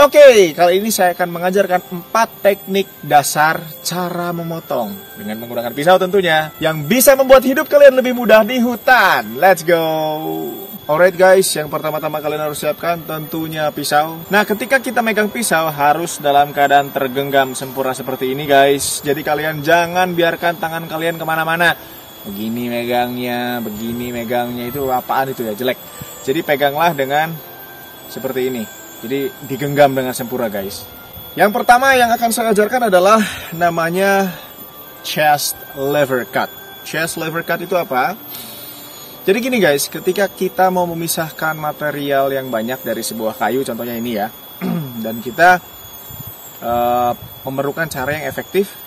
Oke, kali ini saya akan mengajarkan 4 teknik dasar cara memotong dengan menggunakan pisau tentunya, yang bisa membuat hidup kalian lebih mudah di hutan. Let's go. Alright guys, yang pertama-tama kalian harus siapkan tentunya pisau. Nah, ketika kita megang pisau harus dalam keadaan tergenggam sempurna seperti ini guys. Jadi kalian jangan biarkan tangan kalian kemana-mana. Begini megangnya itu apaan itu ya, jelek. Jadi peganglah dengan seperti ini. Jadi digenggam dengan sempurna guys. Yang pertama yang akan saya ajarkan adalah namanya chest lever cut. Chest lever cut itu apa? Jadi gini guys, ketika kita mau memisahkan material yang banyak dari sebuah kayu, contohnya ini ya, dan kita memerlukan cara yang efektif,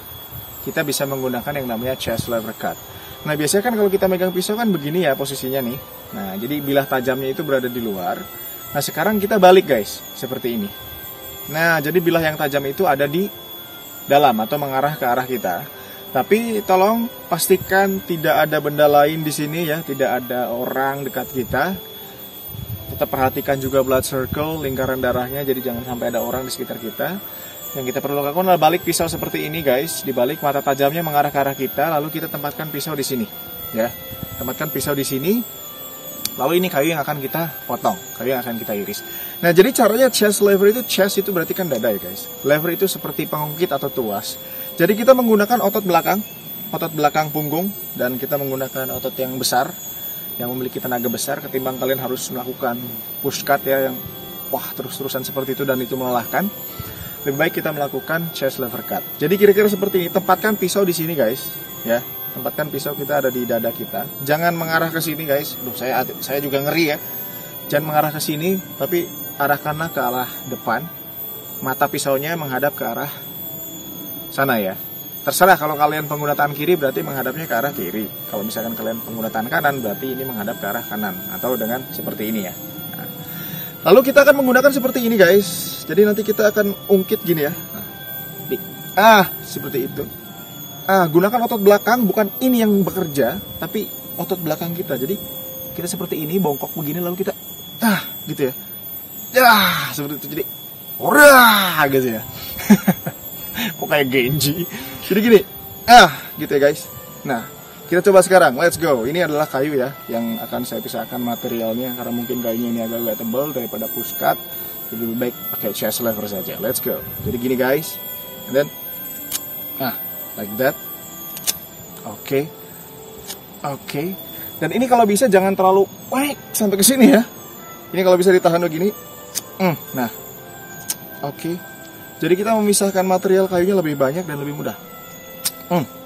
kita bisa menggunakan yang namanya chest lever cut. Nah biasanya kan kalau kita megang pisau kan begini ya posisinya nih. Nah jadi bilah tajamnya itu berada di luar. Nah sekarang kita balik guys, seperti ini. Nah jadi bilah yang tajam itu ada di dalam atau mengarah ke arah kita. Tapi tolong pastikan tidak ada benda lain di sini ya, tidak ada orang dekat kita. Tetap perhatikan juga blood circle, lingkaran darahnya, jadi jangan sampai ada orang di sekitar kita. Yang kita perlu lakukan adalah balik pisau seperti ini guys, dibalik mata tajamnya mengarah ke arah kita, lalu kita tempatkan pisau di sini, ya. Tempatkan pisau di sini. Lalu ini kayu yang akan kita potong, kayu yang akan kita iris. Nah jadi caranya chest lever itu, chest itu berarti kan dada ya guys. Lever itu seperti pengungkit atau tuas. Jadi kita menggunakan otot belakang punggung, dan kita menggunakan otot yang besar, yang memiliki tenaga besar, ketimbang kalian harus melakukan push cut ya, yang wah terus-terusan seperti itu dan itu melelahkan. Lebih baik kita melakukan chest lever cut. Jadi kira-kira seperti ini, tempatkan pisau di sini guys, ya. Tempatkan pisau kita ada di dada kita. Jangan mengarah ke sini guys. Duh, saya juga ngeri ya. Jangan mengarah ke sini, tapi arahkanlah ke arah depan. Mata pisaunya menghadap ke arah sana ya. Terserah, kalau kalian pengguna tangan kiri berarti menghadapnya ke arah kiri. Kalau misalkan kalian pengguna tangan kanan berarti ini menghadap ke arah kanan, atau dengan seperti ini ya. Nah, lalu kita akan menggunakan seperti ini guys. Jadi nanti kita akan ungkit gini ya. Seperti itu. Gunakan otot belakang, bukan ini yang bekerja, tapi otot belakang kita. Jadi kita seperti ini, bongkok begini, lalu kita gitu ya. Seperti itu. Jadi gitu ya. Kok kayak Genji. Jadi gini. Gitu ya guys. Nah, kita coba sekarang. Let's go. Ini adalah kayu ya, yang akan saya pisahkan materialnya, karena mungkin kayunya ini agak tebal daripada push cut. Jadi lebih baik pakai chest lever saja. Let's go. Jadi gini guys. And then like that. Oke. Dan ini kalau bisa jangan terlalu sampai ke sini ya. Ini kalau bisa ditahan begini. Nah. Oke. Jadi kita memisahkan material kayunya lebih banyak dan lebih mudah.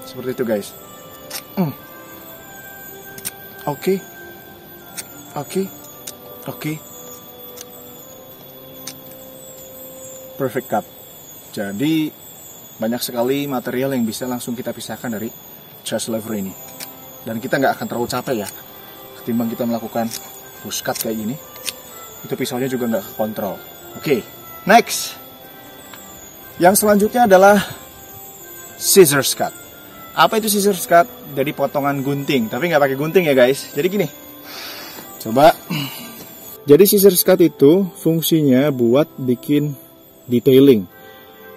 Seperti itu guys. Oke. Perfect cut. Jadi banyak sekali material yang bisa langsung kita pisahkan dari chest lever ini. Dan kita nggak akan terlalu capek ya, ketimbang kita melakukan push cut kayak gini. Itu pisaunya juga nggak kontrol. Oke, next. Yang selanjutnya adalah scissors cut. Apa itu scissors cut? Jadi potongan gunting, tapi nggak pakai gunting ya guys. Jadi gini, coba. Jadi scissors cut itu fungsinya buat bikin detailing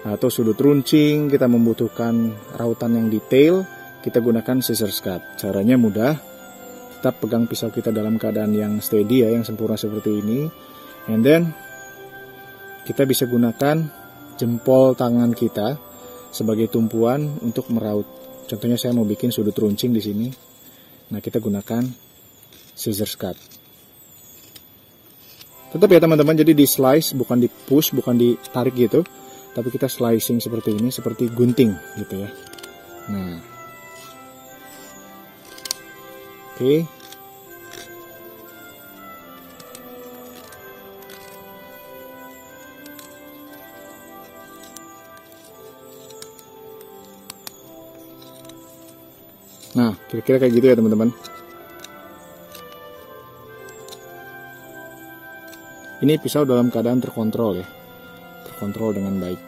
atau sudut runcing. Kita membutuhkan rautan yang detail, kita gunakan scissors cut. Caranya mudah. Tetap pegang pisau kita dalam keadaan yang steady ya, yang sempurna seperti ini. And then kita bisa gunakan jempol tangan kita sebagai tumpuan untuk meraut. Contohnya saya mau bikin sudut runcing di sini. Nah, kita gunakan scissors cut. Tetap ya teman-teman, jadi di slice, bukan di push, bukan ditarik gitu. Tapi kita slicing seperti ini, seperti gunting gitu ya. Nah, oke. Nah, kira-kira kayak gitu ya teman-teman. Ini pisau dalam keadaan terkontrol ya, terkontrol dengan baik.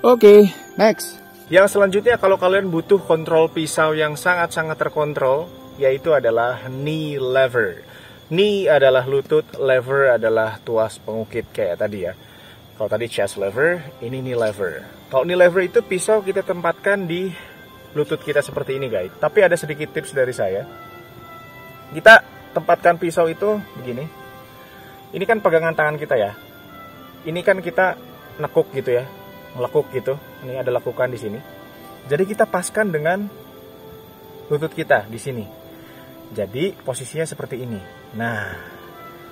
Oke, next. Yang selanjutnya kalau kalian butuh kontrol pisau yang sangat-sangat terkontrol, yaitu adalah knee lever. Knee adalah lutut, lever adalah tuas pengukit kayak tadi ya. Kalau tadi chest lever, ini knee lever. Kalau knee lever itu pisau kita tempatkan di lutut kita seperti ini guys. Tapi ada sedikit tips dari saya. Kita tempatkan pisau itu begini. Ini kan pegangan tangan kita ya. Ini kan kita nekuk gitu ya, ngelekuk gitu. Ini ada lekukan di sini. Jadi kita paskan dengan lutut kita di sini. Jadi posisinya seperti ini. Nah,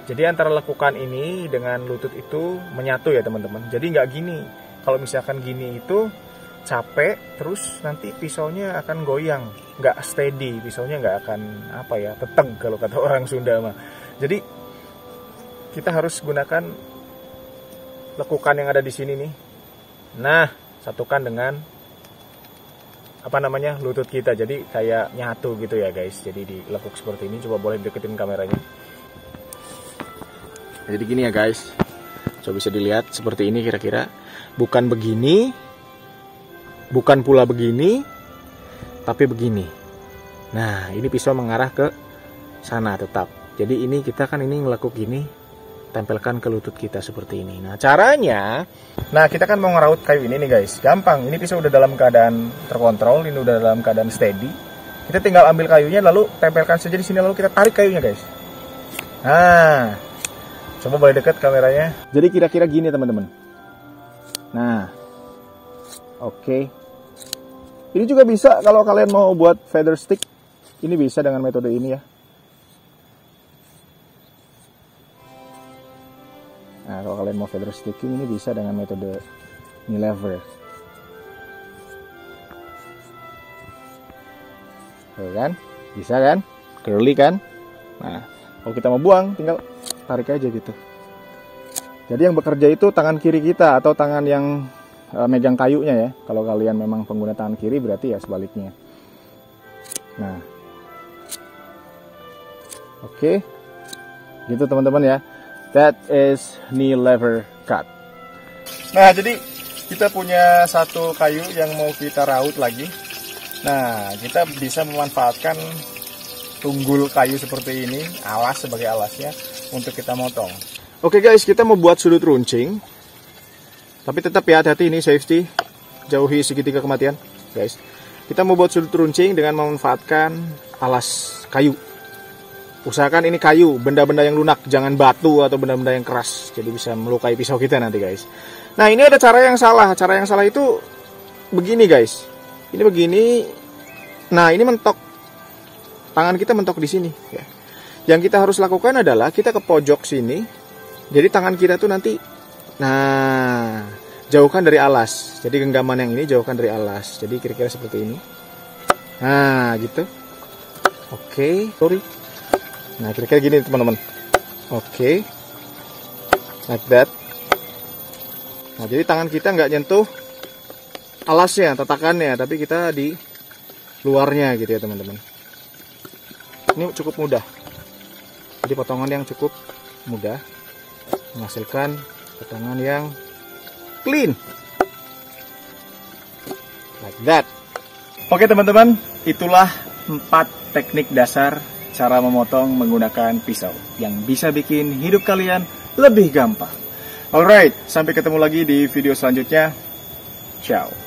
jadi antara lekukan ini dengan lutut itu menyatu ya teman-teman. Jadi nggak gini. Kalau misalkan gini itu capek, terus nanti pisaunya akan goyang, nggak steady. Pisaunya nggak akan apa ya, teteg kalau kata orang Sunda mah. Jadi kita harus gunakan lekukan yang ada di sini nih. Nah, satukan dengan lutut kita, jadi kayak nyatu gitu ya guys. Jadi dilekuk seperti ini. Coba boleh deketin kameranya. Jadi gini ya guys, coba bisa dilihat seperti ini kira-kira. Bukan begini, bukan pula begini, tapi begini. Nah, ini pisau mengarah ke sana tetap. Jadi ini kita kan ini ngelekuk gini, tempelkan ke lutut kita seperti ini. Nah caranya, kita kan mau ngeraut kayu ini nih guys, gampang. Ini pisau udah dalam keadaan terkontrol, ini udah dalam keadaan steady. Kita tinggal ambil kayunya lalu tempelkan saja di sini, lalu kita tarik kayunya guys. Nah, coba boleh dekat kameranya. Jadi kira-kira gini teman-teman. Nah, oke. Ini juga bisa kalau kalian mau buat feather stick. Ini bisa dengan metode ini ya. Nah, kalau kalian mau feather sticking ini bisa dengan metode knee lever. Tuh kan? Bisa kan? Curly kan? Nah, kalau kita mau buang tinggal tarik aja gitu. Jadi yang bekerja itu tangan kiri kita atau tangan yang megang kayunya ya. Kalau kalian memang pengguna tangan kiri berarti ya sebaliknya. Nah. Oke. Gitu teman-teman ya. That is knee lever cut. Nah, jadi kita punya satu kayu yang mau kita raut lagi. Nah, kita bisa memanfaatkan tunggul kayu seperti ini, alas sebagai alasnya, untuk kita motong. Oke guys, kita mau buat sudut runcing. Tapi tetap ya, hati-hati ini safety. Jauhi segitiga kematian, guys. Kita mau buat sudut runcing dengan memanfaatkan alas kayu. Usahakan ini kayu, benda-benda yang lunak, jangan batu atau benda-benda yang keras. Jadi bisa melukai pisau kita nanti guys. Nah, ini ada cara yang salah. Cara yang salah itu begini guys. Ini begini. Nah, ini mentok. Tangan kita mentok di sini ya. Yang kita harus lakukan adalah kita ke pojok sini. Jadi tangan kita tuh nanti, nah, jauhkan dari alas. Jadi genggaman yang ini jauhkan dari alas. Jadi kira-kira seperti ini. Nah, gitu. Oke, sorry. Nah, kira-kira gini teman-teman. Oke. Like that. Nah, jadi tangan kita nggak nyentuh alasnya, tatakannya, tapi kita di luarnya gitu ya teman-teman. Ini cukup mudah. Jadi potongan yang cukup mudah menghasilkan potongan yang clean. Like that. Oke teman-teman, itulah 4 teknik dasar cara memotong menggunakan pisau yang bisa bikin hidup kalian lebih gampang. Alright, sampai ketemu lagi di video selanjutnya. Ciao.